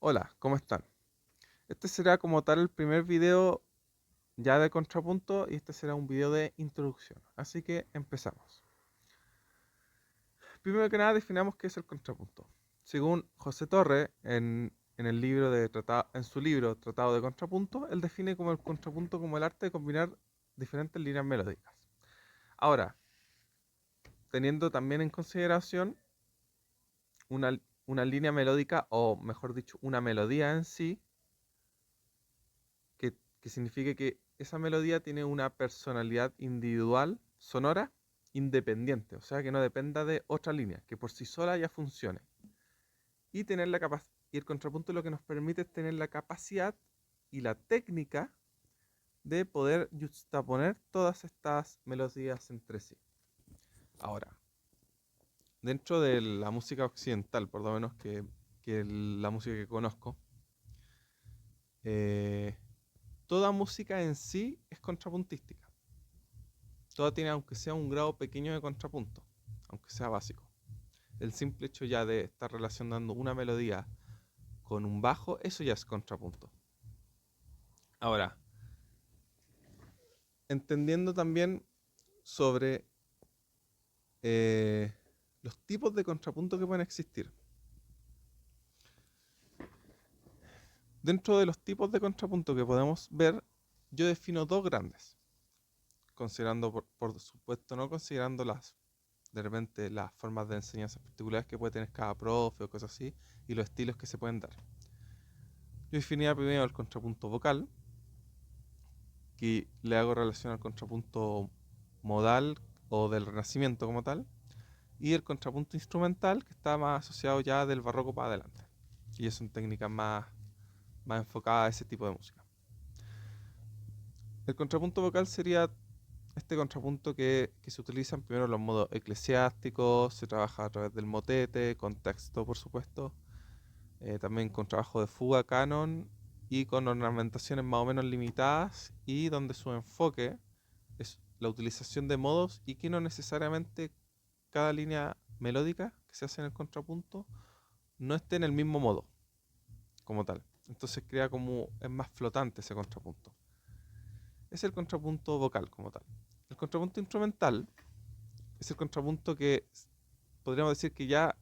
Hola, ¿cómo están? Este será como tal el primer video ya de contrapunto y este será un video de introducción. Así que empezamos. Primero que nada definamos qué es el contrapunto. Según José Torre, en su libro Tratado de Contrapunto, él define como el contrapunto como el arte de combinar diferentes líneas melódicas. Ahora, teniendo también en consideración una, una línea melódica, o mejor dicho, una melodía en sí, que signifique que esa melodía tiene una personalidad individual, sonora, independiente, o sea que no dependa de otra línea, que por sí sola ya funcione. Y el contrapunto lo que nos permite es tener la capacidad y la técnica de poder juxtaponer todas estas melodías entre sí. Ahora, dentro de la música occidental, por lo menos que la música que conozco, eh, toda música en sí es contrapuntística. Toda tiene, aunque sea un grado pequeño de contrapunto, aunque sea básico. El simple hecho ya de estar relacionando una melodía con un bajo, eso ya es contrapunto. Ahora, entendiendo también sobre eh, los tipos de contrapunto que pueden existir. Dentro de los tipos de contrapunto que podemos ver, yo defino dos grandes, considerando, por supuesto, no considerando de repente las formas de enseñanza particulares que puede tener cada profe o cosas así, y los estilos que se pueden dar. Yo definía primero el contrapunto vocal, que le hago relación al contrapunto modal o del Renacimiento como tal, y el contrapunto instrumental, que está más asociado ya del barroco para adelante. Y ya son técnicas más enfocadas a ese tipo de música. El contrapunto vocal sería este contrapunto que se utiliza en primero los modos eclesiásticos, se trabaja a través del motete, con texto por supuesto, también con trabajo de fuga, canon y con ornamentaciones más o menos limitadas y donde su enfoque es la utilización de modos y que no necesariamente cada línea melódica que se hace en el contrapunto no esté en el mismo modo como tal. Entonces crea como es más flotante ese contrapunto. Es el contrapunto vocal como tal. El contrapunto instrumental es el contrapunto que podríamos decir que ya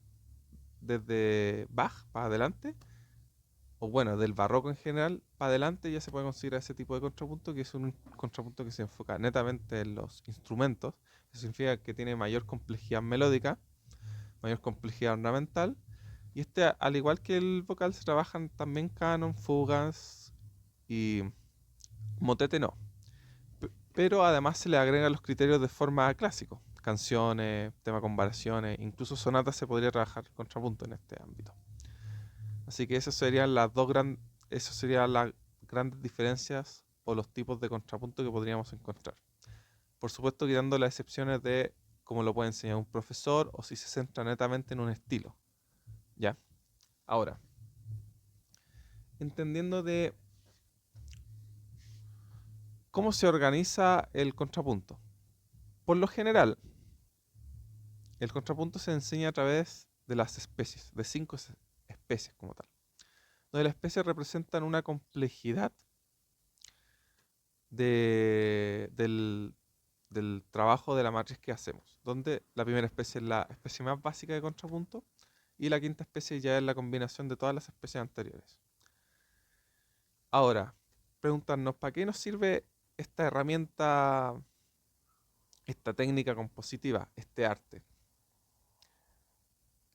desde Bach para adelante, o bueno, del barroco en general para adelante ya se puede considerar ese tipo de contrapunto, que es un contrapunto que se enfoca netamente en los instrumentos. Eso significa que tiene mayor complejidad melódica, mayor complejidad ornamental. Y este, al igual que el vocal, se trabajan también canon, fugas y motete no. Pero además se le agregan los criterios de forma clásico. Canciones, tema con variaciones, incluso sonatas se podría trabajar contrapunto en este ámbito. Así que esas serían las grandes diferencias o los tipos de contrapunto que podríamos encontrar. Por supuesto, quitando las excepciones de cómo lo puede enseñar un profesor o si se centra netamente en un estilo. ¿Ya? Ahora, entendiendo de cómo se organiza el contrapunto. Por lo general, el contrapunto se enseña a través de las especies, de cinco especies como tal. Donde las especies representan una complejidad del trabajo de la matriz que hacemos. Donde la primera especie es la especie más básica de contrapunto y la quinta especie ya es la combinación de todas las especies anteriores. Ahora, preguntarnos, ¿para qué nos sirve esta herramienta, esta técnica compositiva, este arte?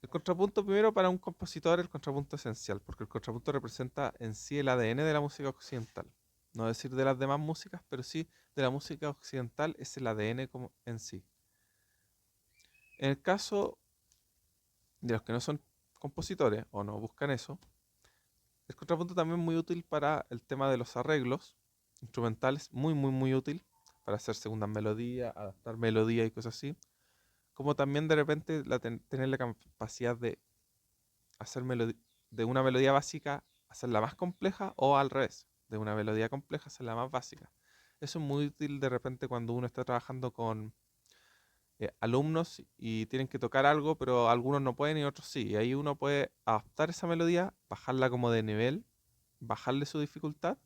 El contrapunto primero para un compositor, el contrapunto esencial, porque el contrapunto representa en sí el ADN de la música occidental. No decir de las demás músicas, pero sí de la música occidental es el ADN como en sí. En el caso de los que no son compositores o no buscan eso, el contrapunto también es muy útil para el tema de los arreglos instrumentales, muy útil para hacer segundas melodías, adaptar melodías y cosas así. Como también de repente tener la capacidad de hacer de una melodía básica, hacerla más compleja o al revés, de una melodía compleja, hacerla más básica. Eso es muy útil de repente cuando uno está trabajando con alumnos y tienen que tocar algo, pero algunos no pueden y otros sí. Y ahí uno puede adaptar esa melodía, bajarla como de nivel, bajarle su dificultad,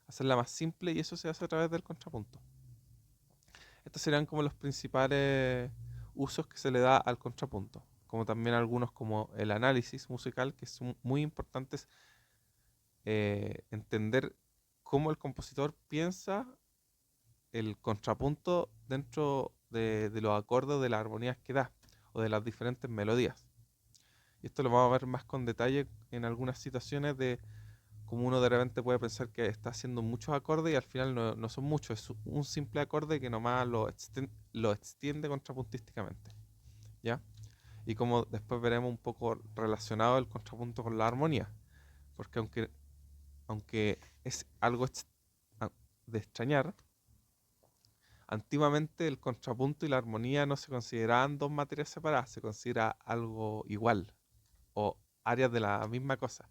hacerla más simple y eso se hace a través del contrapunto. Estos serían como los principales usos que se le da al contrapunto, como también algunos como el análisis musical, que es muy importante entender cómo el compositor piensa el contrapunto dentro de los acordes de las armonías que da o de las diferentes melodías. Y esto lo vamos a ver más con detalle en algunas situaciones de cómo uno de repente puede pensar que está haciendo muchos acordes y al final no son muchos, es un simple acorde que nomás lo extiende contrapuntísticamente, ¿ya? Y como después veremos un poco relacionado el contrapunto con la armonía, porque aunque es algo de extrañar, antiguamente el contrapunto y la armonía no se consideraban dos materias separadas, se considera algo igual o áreas de la misma cosa.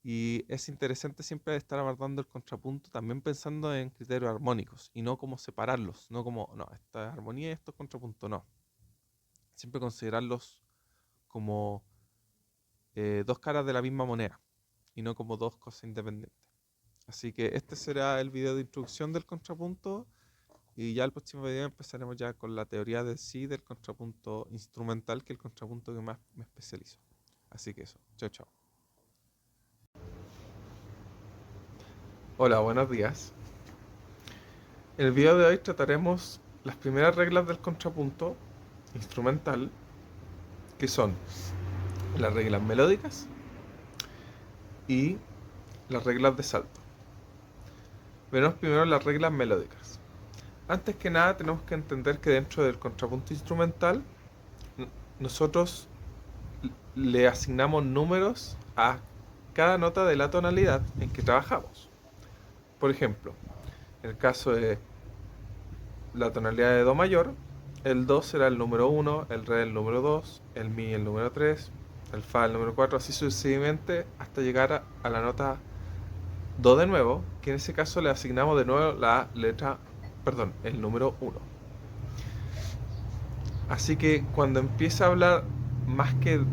Y es interesante siempre estar abordando el contrapunto también pensando en criterios armónicos y no como separarlos, no como, no, esta es armonía y esto es contrapunto, no. Siempre considerarlos como dos caras de la misma moneda y no como dos cosas independientes. Así que este será el video de introducción del contrapunto y ya el próximo video empezaremos ya con la teoría de sí del contrapunto instrumental, que es el contrapunto que más me especializo. Así que eso, chao, chao. Hola, buenos días. En el video de hoy trataremos las primeras reglas del contrapunto instrumental, que son las reglas melódicas y las reglas de salto. Veremos primero las reglas melódicas. Antes que nada tenemos que entender que dentro del contrapunto instrumental nosotros le asignamos números a cada nota de la tonalidad en que trabajamos. Por ejemplo, en el caso de la tonalidad de Do mayor, el Do será el número 1, el Re el número 2, el Mi el número 3, el Fa el número 4, así sucesivamente hasta llegar a la nota Do de nuevo, que en ese caso le asignamos de nuevo el número 1. Así que cuando empiece a hablar más que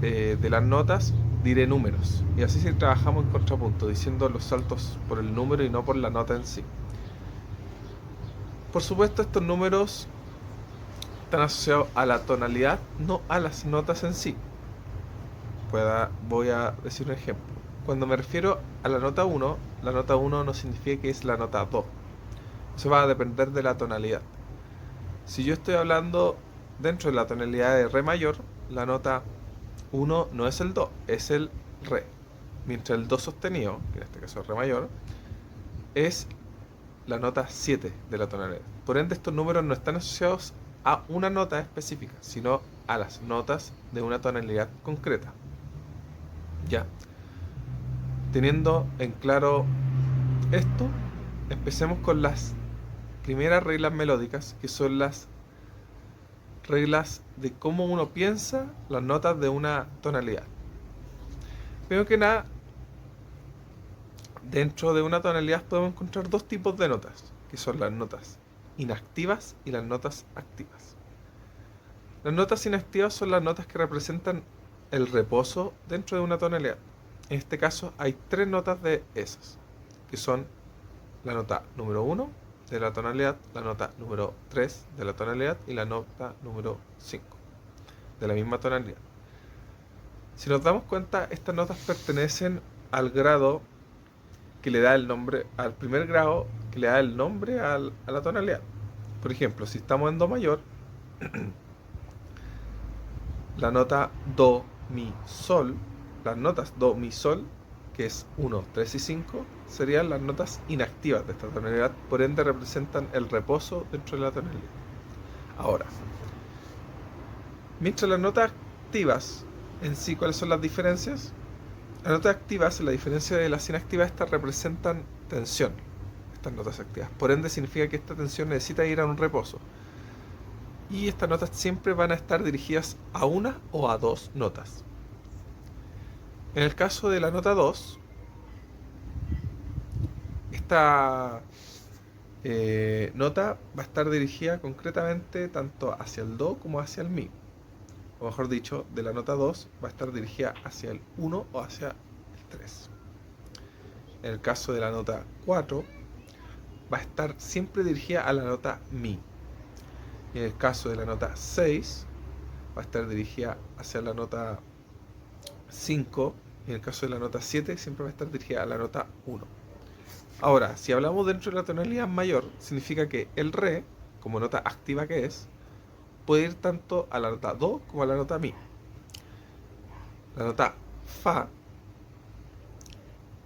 de las notas, diré números. Y así si trabajamos en contrapunto, diciendo los saltos por el número y no por la nota en sí. Por supuesto, estos números están asociados a la tonalidad, no a las notas en sí. Voy a decir un ejemplo. Cuando me refiero a la nota 1 no significa que es la nota Do. Eso va a depender de la tonalidad. Si yo estoy hablando dentro de la tonalidad de Re mayor, la nota 1 no es el Do, es el Re. Mientras el Do sostenido, que en este caso es Re mayor, es la nota 7 de la tonalidad. Por ende, estos números no están asociados a una nota específica, sino a las notas de una tonalidad concreta. Ya. Teniendo en claro esto, empecemos con las primeras reglas melódicas, que son las reglas de cómo uno piensa las notas de una tonalidad. Primero que nada, dentro de una tonalidad podemos encontrar dos tipos de notas, que son las notas inactivas y las notas activas. Las notas inactivas son las notas que representan el reposo dentro de una tonalidad. En este caso hay tres notas de esas, que son la nota número 1 de la tonalidad, la nota número 3 de la tonalidad y la nota número 5 de la misma tonalidad. Si nos damos cuenta, estas notas pertenecen al grado que le da el nombre, al primer grado que le da el nombre a la tonalidad. Por ejemplo, si estamos en Do mayor, la nota Do, Mi, Sol, las notas Do, Mi, Sol, que es 1, 3 y 5, serían las notas inactivas de esta tonalidad, por ende representan el reposo dentro de la tonalidad. Ahora, mientras las notas activas en sí, ¿cuáles son las diferencias? Las notas activas, la diferencia de las inactivas, estas representan tensión, estas notas activas. Por ende significa que esta tensión necesita ir a un reposo. Y estas notas siempre van a estar dirigidas a una o a dos notas. En el caso de la nota 2, esta nota va a estar dirigida concretamente tanto hacia el do como hacia el mi. O mejor dicho, de la nota 2 va a estar dirigida hacia el 1 o hacia el 3. En el caso de la nota 4, va a estar siempre dirigida a la nota mi. Y en el caso de la nota 6, va a estar dirigida hacia la nota 5. Y en el caso de la nota 7, siempre va a estar dirigida a la nota 1. Ahora, si hablamos dentro de la tonalidad mayor, significa que el re, como nota activa que es, puede ir tanto a la nota do como a la nota mi. La nota fa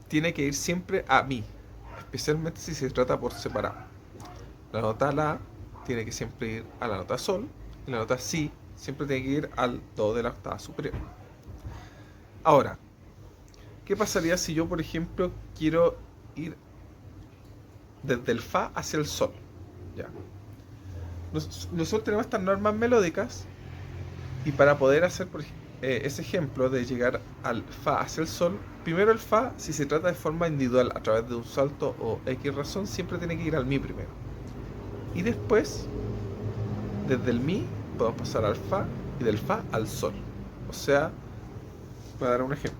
tiene que ir siempre a mi, especialmente si se trata por separado. La nota la tiene que siempre ir a la nota sol y la nota si siempre tiene que ir al do de la octava superior. Ahora, ¿qué pasaría si yo, por ejemplo, quiero ir desde el fa hacia el sol? Ya. Nosotros tenemos estas normas melódicas y para poder hacer ese ejemplo de llegar al fa hacia el sol, primero el fa, si se trata de forma individual a través de un salto o X razón, siempre tiene que ir al mi primero. Y después, desde el mi, podemos pasar al fa y del fa al sol. O sea, voy a dar un ejemplo.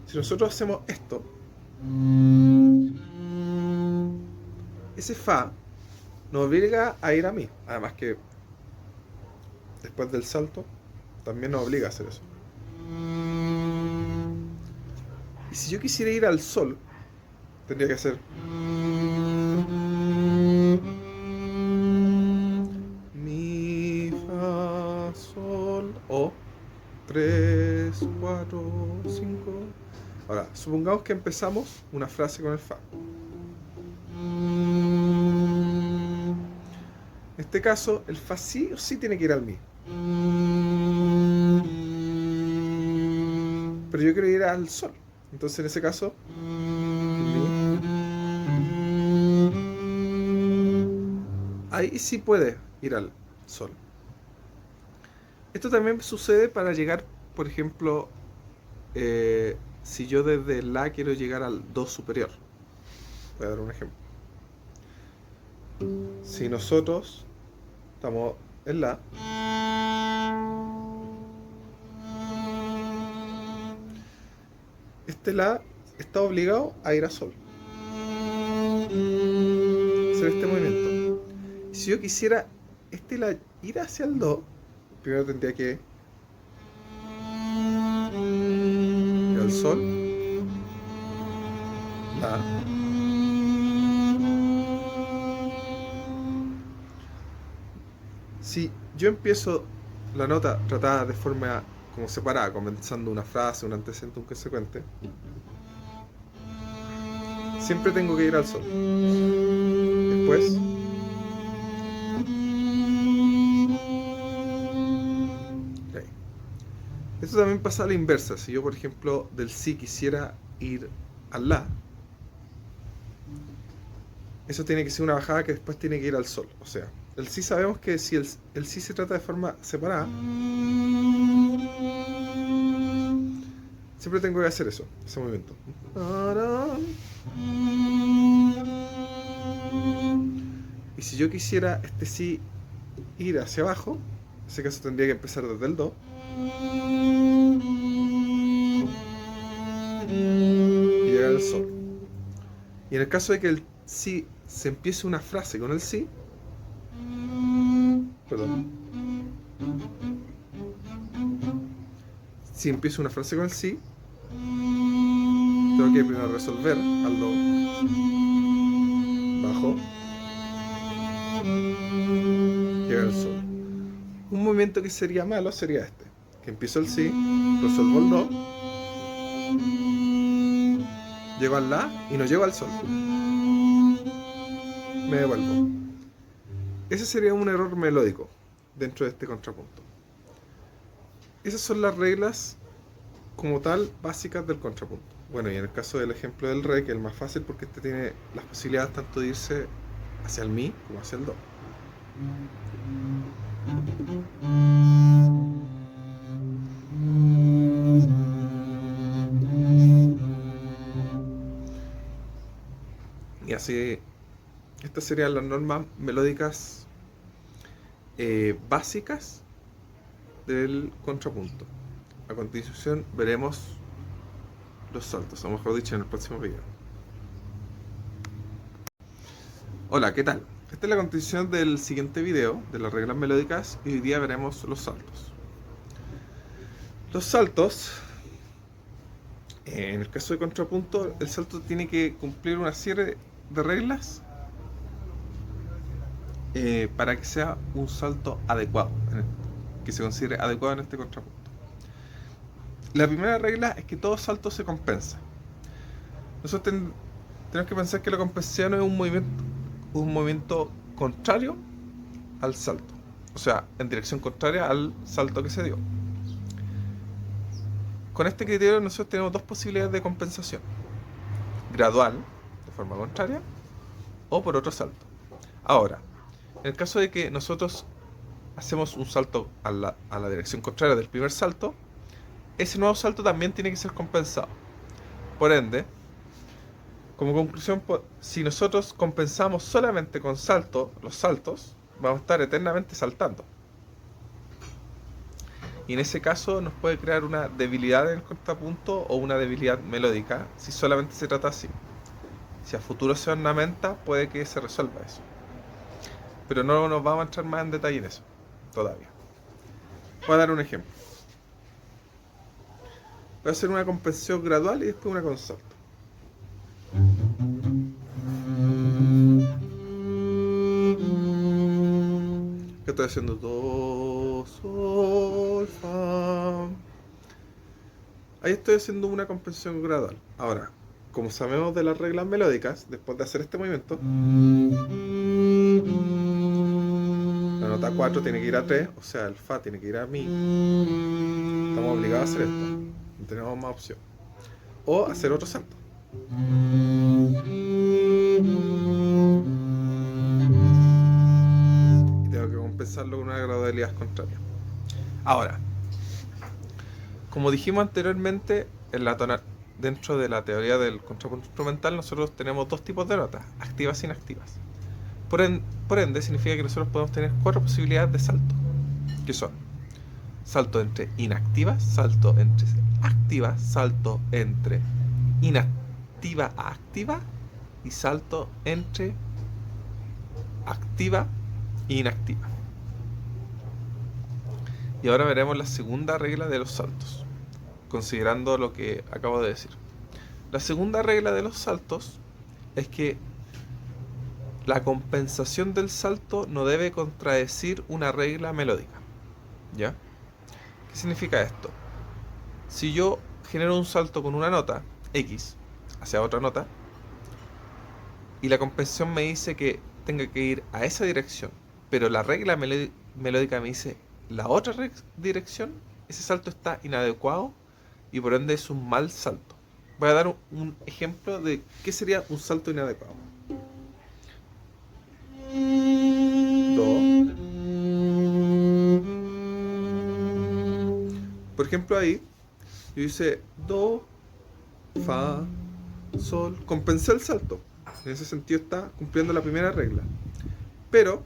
Si nosotros hacemos esto, ese fa nos obliga a ir a mi. Además que después del salto también nos obliga a hacer eso. Y si yo quisiera ir al sol, tendría que hacer mi, fa, sol o 3, 4, 5. Ahora, supongamos que empezamos una frase con el fa. En este caso, el fa sí o sí tiene que ir al mi. Pero yo quiero ir al sol. Entonces, en ese caso, mi. Ahí sí puede ir al sol. Esto también sucede para llegar, por ejemplo, si yo desde la quiero llegar al do superior. Voy a dar un ejemplo. Si nosotros estamos en la, este la está obligado a ir a sol, hacer este movimiento. Si yo quisiera este la ir hacia el do, primero tendría que ir al sol, la, si yo empiezo la nota tratada de forma como separada, comenzando una frase, un antecedente, un consecuente, siempre tengo que ir al sol. Después, okay. Esto también pasa a la inversa. Si yo, por ejemplo, del si quisiera ir al la, eso tiene que ser una bajada que después tiene que ir al sol. O sea, el si sabemos que si el si se trata de forma separada, siempre tengo que hacer eso, ese movimiento. Y si yo quisiera este si ir hacia abajo, en ese caso tendría que empezar desde el do y llegar al sol. Y en el caso de que el si se empiece una frase con el si, perdón, si empiezo una frase con el si, tengo que primero resolver al do, bajo, llegar al sol. Un movimiento que sería malo sería este, que empiezo el si, resuelvo el do, llego al la y no llego al sol, me devuelvo. Ese sería un error melódico dentro de este contrapunto. Esas son las reglas como tal básicas del contrapunto. Bueno, y en el caso del ejemplo del re, que es el más fácil porque este tiene las posibilidades tanto de irse hacia el mi como hacia el do. así, estas serían las normas melódicas básicas del contrapunto. A continuación veremos los saltos, o mejor dicho, en el próximo video. Hola, ¿qué tal? Esta es la continuación del siguiente video de las reglas melódicas y hoy día veremos los saltos. Los saltos, en el caso de contrapunto, el salto tiene que cumplir una serie de reglas para que sea un salto adecuado, que se considere adecuado en este contrapunto. La primera regla es que todo salto se compensa. Nosotros tenemos que pensar que la compensación es un movimiento contrario al salto, o sea, en dirección contraria al salto que se dio. Con este criterio nosotros tenemos dos posibilidades de compensación: gradual, de forma contraria, o por otro salto. Ahora, en el caso de que nosotros hacemos un salto a la dirección contraria del primer salto, ese nuevo salto también tiene que ser compensado. Por ende, como conclusión, si nosotros compensamos solamente con los saltos, vamos a estar eternamente saltando. Y en ese caso nos puede crear una debilidad en el contrapunto o una debilidad melódica si solamente se trata así. Si a futuro se ornamenta, puede que se resuelva eso. Pero no nos vamos a entrar más en detalle en eso todavía. Voy a dar un ejemplo. Voy a hacer una compensación gradual y después una con salto. ¿Qué estoy haciendo? Do, sol, fa. Ahí estoy haciendo una compensación gradual. Ahora, como sabemos de las reglas melódicas, después de hacer este movimiento, la nota 4 tiene que ir a 3, o sea, el fa tiene que ir a mi. Estamos obligados a hacer esto. No tenemos más opción. O hacer otro salto. Y tengo que compensarlo con una gradualidad contraria. Ahora, como dijimos anteriormente, dentro de la teoría del contrapunto instrumental, nosotros tenemos dos tipos de notas, activas e inactivas. Por ende, significa que nosotros podemos tener 4 posibilidades de salto, que son salto entre inactivas, salto entre activas, salto entre inactiva a activa y salto entre activa e inactiva. Y ahora veremos la segunda regla de los saltos, considerando lo que acabo de decir. La segunda regla de los saltos es que la compensación del salto no debe contradecir una regla melódica. ¿Ya? ¿Qué significa esto? Si yo genero un salto con una nota X hacia otra nota y la compensación me dice que tenga que ir a esa dirección, pero la regla melódica me dice la otra dirección, ese salto está inadecuado y por ende es un mal salto. Voy a dar un ejemplo de qué sería un salto inadecuado. Do. Por ejemplo, ahí yo hice do, fa, sol, compensé el salto. En ese sentido está cumpliendo la primera regla. Pero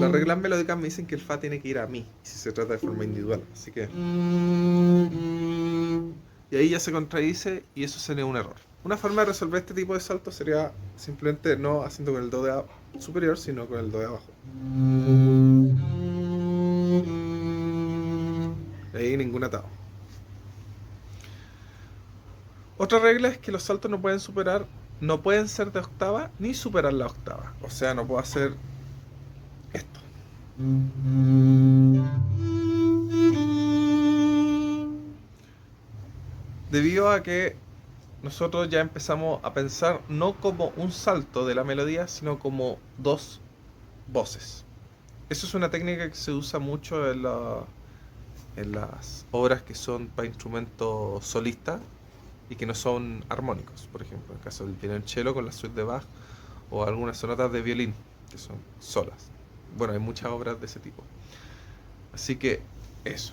las reglas melódicas me dicen que el fa tiene que ir a mi, si se trata de forma individual. Así que... Y ahí ya se contradice y eso sería un error. Una forma de resolver este tipo de saltos sería simplemente no haciendo con el do de superior, sino con el do de abajo. Ahí ningún atado. Otra regla es que los saltos no pueden ser de octava ni superar la octava. O sea, no puedo hacer esto. Debido a que nosotros ya empezamos a pensar no como un salto de la melodía, sino como dos voces. Eso es una técnica que se usa mucho en las obras que son para instrumentos solistas y que no son armónicos. Por ejemplo, en el caso del violonchelo con la suite de Bach o algunas sonatas de violín que son solas. Bueno, hay muchas obras de ese tipo. Así que eso.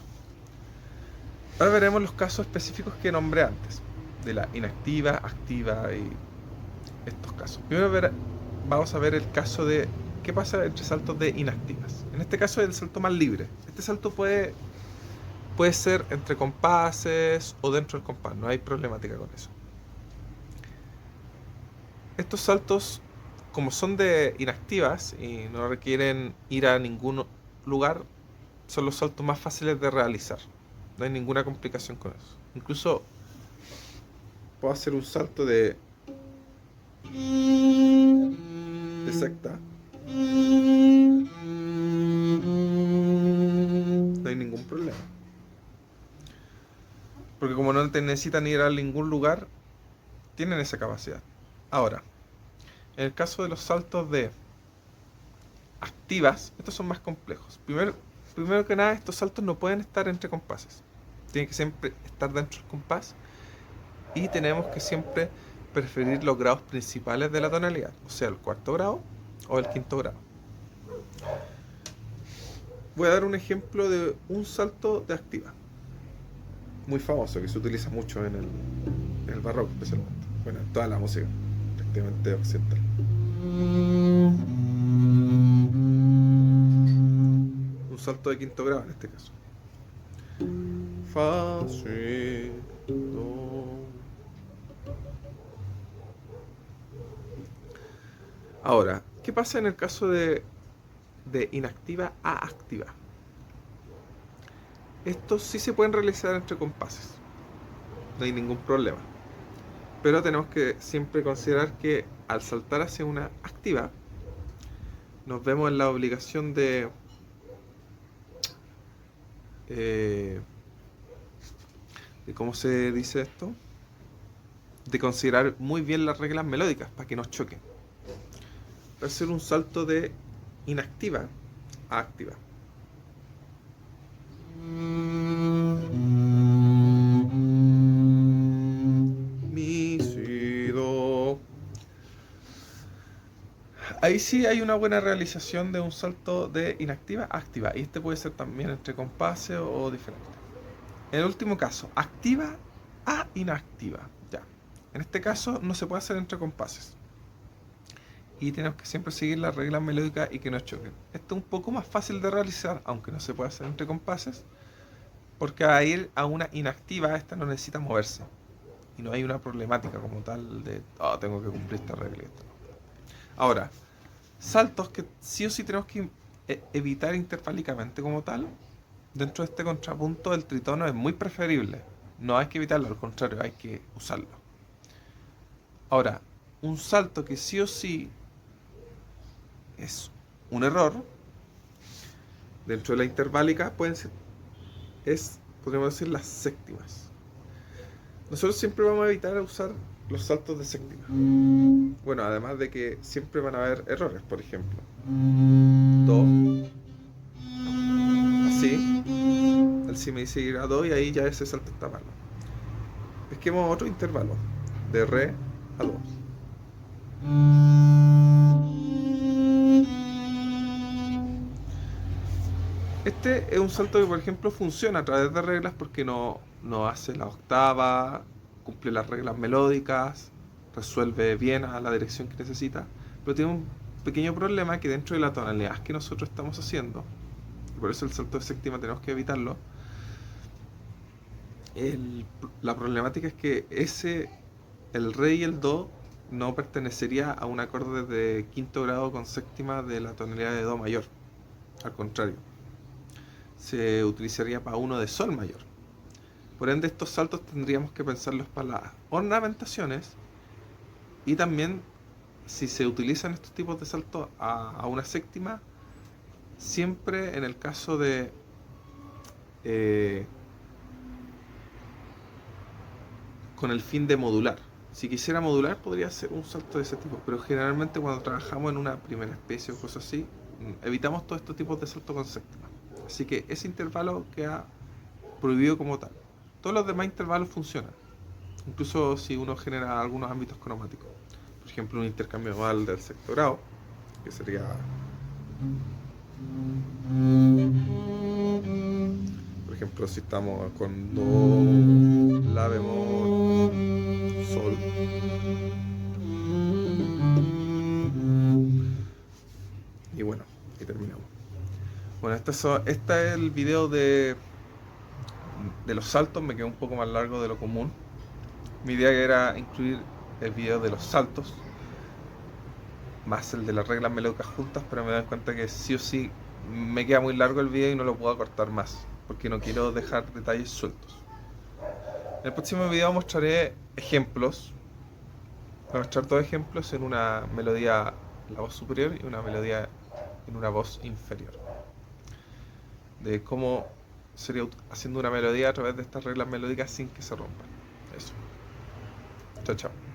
Ahora veremos los casos específicos que nombré antes. de la inactiva, activa y estos casos. Primero vamos a ver el caso de qué pasa entre saltos de inactivas. En este caso es el salto más libre. Este salto puede ser entre compases o dentro del compás, no hay problemática con eso. Estos saltos, como son de inactivas y no requieren ir a ningún lugar, son los saltos más fáciles de realizar. No hay ninguna complicación con eso. Incluso puedo hacer un salto de secta. No hay ningún problema. Porque como no te necesitan ir a ningún lugar, tienen esa capacidad. Ahora, en el caso de los saltos de activas, estos son más complejos. Primero que nada, estos saltos no pueden estar entre compases. Tienen que siempre estar dentro del compás. Y tenemos que siempre preferir los grados principales de la tonalidad, o sea, el cuarto grado o el quinto grado. Voy a dar un ejemplo de un salto de activa, muy famoso, que se utiliza mucho en el barroco especialmente. Bueno, en toda la música, prácticamente occidental. Un salto de quinto grado en este caso. Fa, si, do. Ahora, ¿qué pasa en el caso de inactiva a activa? Estos sí se pueden realizar entre compases, no hay ningún problema. Pero tenemos que siempre considerar que al saltar hacia una activa, nos vemos en la obligación de ¿cómo se dice esto? De considerar muy bien las reglas melódicas para que nos choquen. Va a ser un salto de inactiva a activa. Mi, si, do. Ahí sí hay una buena realización de un salto de inactiva a activa. Y este puede ser también entre compases o diferente. En el último caso, activa a inactiva. Ya. En este caso no se puede hacer entre compases. Y tenemos que siempre seguir las reglas melódicas y que no choquen. Esto es un poco más fácil de realizar, aunque no se puede hacer entre compases, porque a ir a una inactiva, esta no necesita moverse. Y no hay una problemática como tal de, tengo que cumplir esta regla. Ahora, saltos que sí o sí tenemos que evitar intervalicamente como tal, dentro de este contrapunto el tritono es muy preferible. No hay que evitarlo, al contrario, hay que usarlo. Ahora, un salto que sí o sí es un error dentro de la interválica podríamos decir las séptimas. Nosotros siempre vamos a evitar usar los saltos de séptima. Bueno, además de que siempre van a haber errores, por ejemplo. Do, así, el si me dice ir a do y ahí ya ese salto está malo. Pesquemos otro intervalo, de re a do. Este es un salto que, por ejemplo, funciona a través de reglas porque no hace la octava, cumple las reglas melódicas, resuelve bien a la dirección que necesita, pero tiene un pequeño problema que dentro de la tonalidad que nosotros estamos haciendo, y por eso el salto de séptima tenemos que evitarlo, la problemática es que el re y el do no pertenecería a un acorde de quinto grado con séptima de la tonalidad de do mayor, al contrario, se utilizaría para uno de sol mayor. Por ende, estos saltos tendríamos que pensarlos para las ornamentaciones y también si se utilizan estos tipos de saltos a una séptima, siempre en el caso de con el fin de modular. Si quisiera modular podría ser un salto de ese tipo, pero generalmente cuando trabajamos en una primera especie o cosas así, evitamos todos estos tipos de saltos con séptima. Así que ese intervalo queda prohibido como tal. Todos los demás intervalos funcionan, incluso si uno genera algunos ámbitos cromáticos. Por ejemplo, un intercambio modal del sexto grado, que sería por ejemplo si estamos con do, la bemol, sol. Y bueno, y terminamos. Bueno, este es el video de los saltos. Me quedó un poco más largo de lo común. Mi idea era incluir el video de los saltos más el de las reglas melódicas juntas, pero me doy cuenta que sí o sí me queda muy largo el video y no lo puedo cortar más, porque no quiero dejar detalles sueltos. En el próximo video mostraré ejemplos. Voy a mostrar dos ejemplos en una melodía en la voz superior y una melodía en una voz inferior. De cómo sería haciendo una melodía a través de estas reglas melódicas sin que se rompan. Eso. Chao, chao.